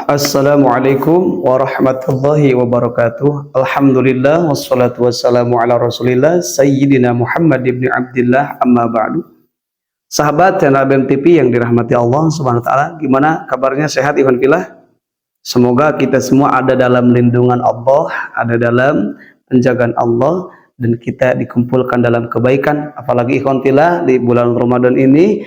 Assalamualaikum warahmatullahi wabarakatuh. Alhamdulillah wassalatu wassalamu ala Rasulillah Sayyidina Muhammad ibn Abdillah, amma ba'du. Sahabat channel ABM TV yang dirahmati Allah Subhanahu wa taala, gimana kabarnya? Sehat ikhwan fillah? Semoga kita semua ada dalam lindungan Allah, ada dalam penjagaan Allah, dan kita dikumpulkan dalam kebaikan. Apalagi ikhwan fillah di bulan Ramadan ini,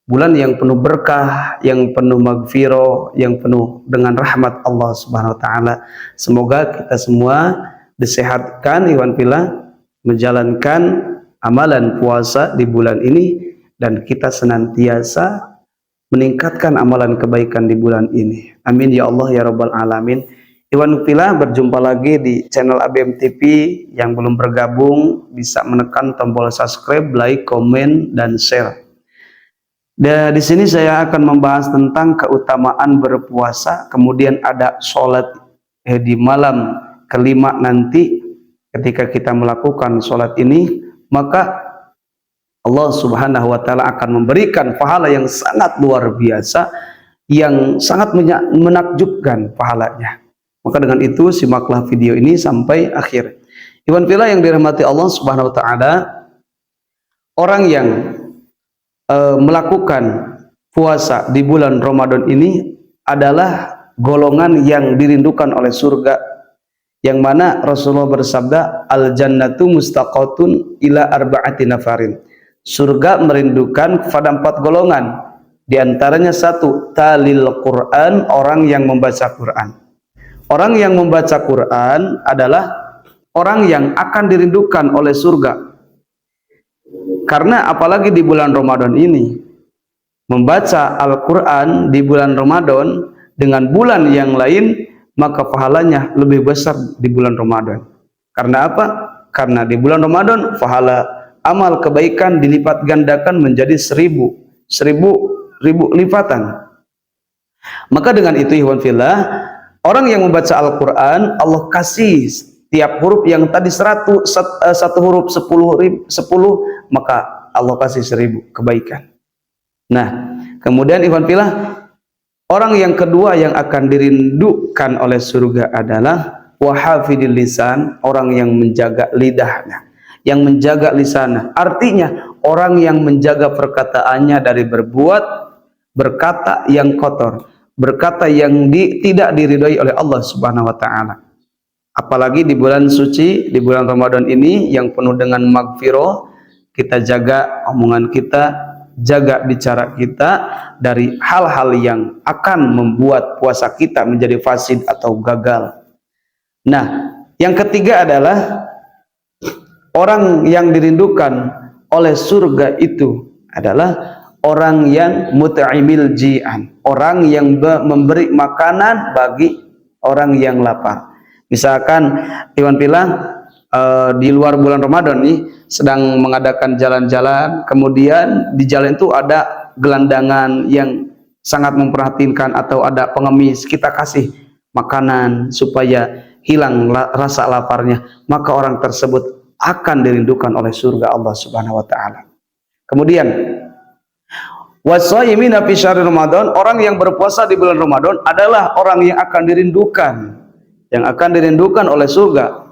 bulan yang penuh berkah, yang penuh magfirah, yang penuh dengan rahmat Allah Subhanahu wa taala. Semoga kita semua disehatkan ikhwan fillah, menjalankan amalan puasa di bulan ini, dan kita senantiasa meningkatkan amalan kebaikan di bulan ini. Amin ya Allah ya rabbal alamin. Ikhwan fillah, berjumpa lagi di channel ABM TV. Yang belum bergabung bisa menekan tombol subscribe, like, komen, dan share. Dan di sini saya akan membahas tentang keutamaan berpuasa, kemudian ada sholat di malam kelima nanti. Ketika kita melakukan sholat ini, maka Allah Subhanahu wa taala akan memberikan pahala yang sangat luar biasa, yang sangat menakjubkan pahalanya. Maka dengan itu simaklah video ini sampai akhir. Ikhwan fillah yang dirahmati Allah Subhanahu wa taala, orang yang melakukan puasa di bulan Ramadan ini adalah golongan yang dirindukan oleh surga, yang mana Rasulullah bersabda, al jannatu mustaqatun ila arba'ati nafarin. Surga merindukan kepada 4 golongan, diantaranya 1, talil Quran, orang yang membaca Quran. Orang yang membaca Quran adalah orang yang akan dirindukan oleh surga. Karena apalagi di bulan Ramadan ini, membaca Al-Quran di bulan Ramadan dengan bulan yang lain, maka pahalanya lebih besar di bulan Ramadan. Karena apa? Karena di bulan Ramadan pahala amal kebaikan dilipat gandakan menjadi 1000 lipatan. Maka dengan itu ikhwan fillah, orang yang membaca Al-Quran, Allah kasih tiap huruf yang tadi 100, satu huruf 10, maka Allah kasih 1000 kebaikan. Nah, kemudian ikhwan fillah, orang yang kedua yang akan dirindukan oleh surga adalah wahafidil lisan, orang yang menjaga lidahnya, yang menjaga lisannya. Artinya orang yang menjaga perkataannya dari berkata yang kotor, berkata yang tidak diridhoi oleh Allah Subhanahu wa taala. Apalagi di bulan suci, di bulan Ramadan ini yang penuh dengan magfirah, kita jaga omongan kita, jaga bicara kita dari hal-hal yang akan membuat puasa kita menjadi fasid atau gagal. Nah, yang ketiga adalah orang yang dirindukan oleh surga itu adalah orang yang mut'imil ji'an, orang yang memberi makanan bagi orang yang lapar. Misalkan ikhwan fillah, di luar bulan Ramadan nih sedang mengadakan jalan-jalan, kemudian di jalan itu ada gelandangan yang sangat memperhatikan atau ada pengemis, kita kasih makanan supaya hilang rasa laparnya, maka orang tersebut akan dirindukan oleh surga Allah Subhanahu wa taala. Kemudian wasaimina fi syahr Ramadan, orang yang berpuasa di bulan Ramadan adalah orang yang akan dirindukan oleh surga.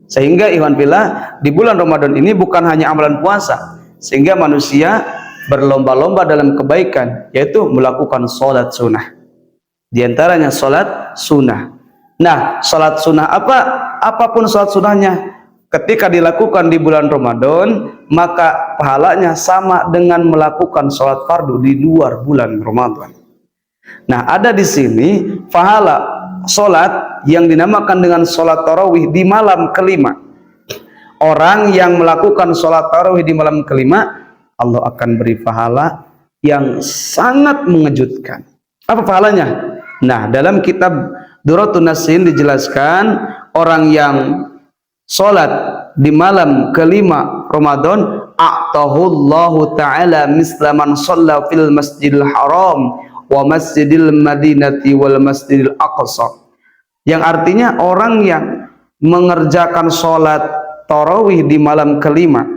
Sehingga ikhwan fillah, di bulan Ramadan ini bukan hanya amalan puasa, sehingga manusia berlomba-lomba dalam kebaikan, yaitu melakukan sholat sunnah. Di antaranya sholat sunnah. Nah, sholat sunnah apapun sholat sunnahnya, ketika dilakukan di bulan Ramadan, maka pahalanya sama dengan melakukan sholat fardu di luar bulan Ramadan. Nah, ada di sini pahala sholat yang dinamakan dengan sholat tarawih di malam kelima. Orang yang melakukan sholat tarawih di malam kelima, Allah akan beri pahala yang sangat mengejutkan. Apa pahalanya? Nah, dalam kitab Duratun Nasin dijelaskan, orang yang sholat di malam kelima Ramadan, a'tahullahu ta'ala misla man shalla fil masjidil haram wa masjidil madinati wal masjidil aqsa. Yang artinya orang yang mengerjakan sholat tarawih di malam kelima,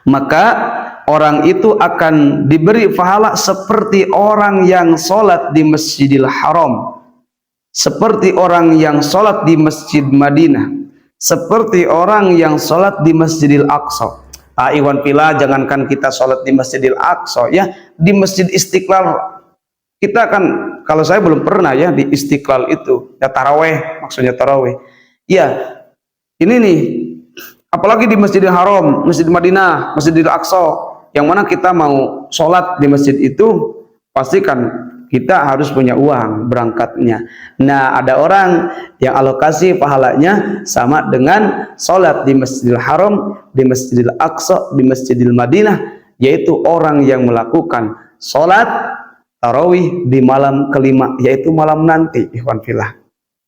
maka orang itu akan diberi pahala seperti orang yang sholat di Masjidil Haram seperti orang yang sholat di Masjid Madinah, seperti orang yang sholat di Masjidil Aqsa. Iwan pila, jangankan kita sholat di Masjidil Aqsa, ya, di Masjid Istiqlal kita kan, kalau saya belum pernah ya di Istiqlal itu, ya taraweh, maksudnya taraweh. Ya, ini nih, apalagi di Masjidil Haram, Masjid Madinah, Masjidil Aqsa, yang mana kita mau sholat di masjid itu, pastikan kita harus punya uang berangkatnya. Nah, ada orang yang alokasi pahalanya sama dengan sholat di Masjidil Haram, di Masjidil Aqsa, di Masjidil Madinah, yaitu orang yang melakukan sholat tarawih di malam kelima, yaitu malam nanti, ikhwan fillah.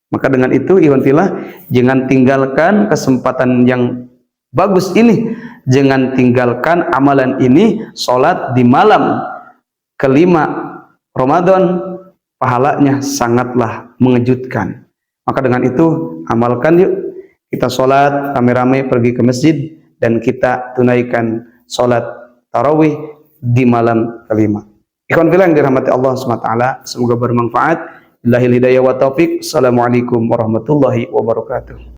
Maka dengan itu, ikhwan fillah, jangan tinggalkan kesempatan yang bagus ini, jangan tinggalkan amalan ini, sholat di malam kelima Ramadan, pahalanya sangatlah mengejutkan. Maka dengan itu, amalkan yuk, kita sholat rame-rame pergi ke masjid, dan kita tunaikan sholat tarawih di malam kelima. Ikhwan fillah yang dirahmati Allah SWT, semoga bermanfaat. Billahil hidayah wa taufiq. Assalamualaikum warahmatullahi wabarakatuh.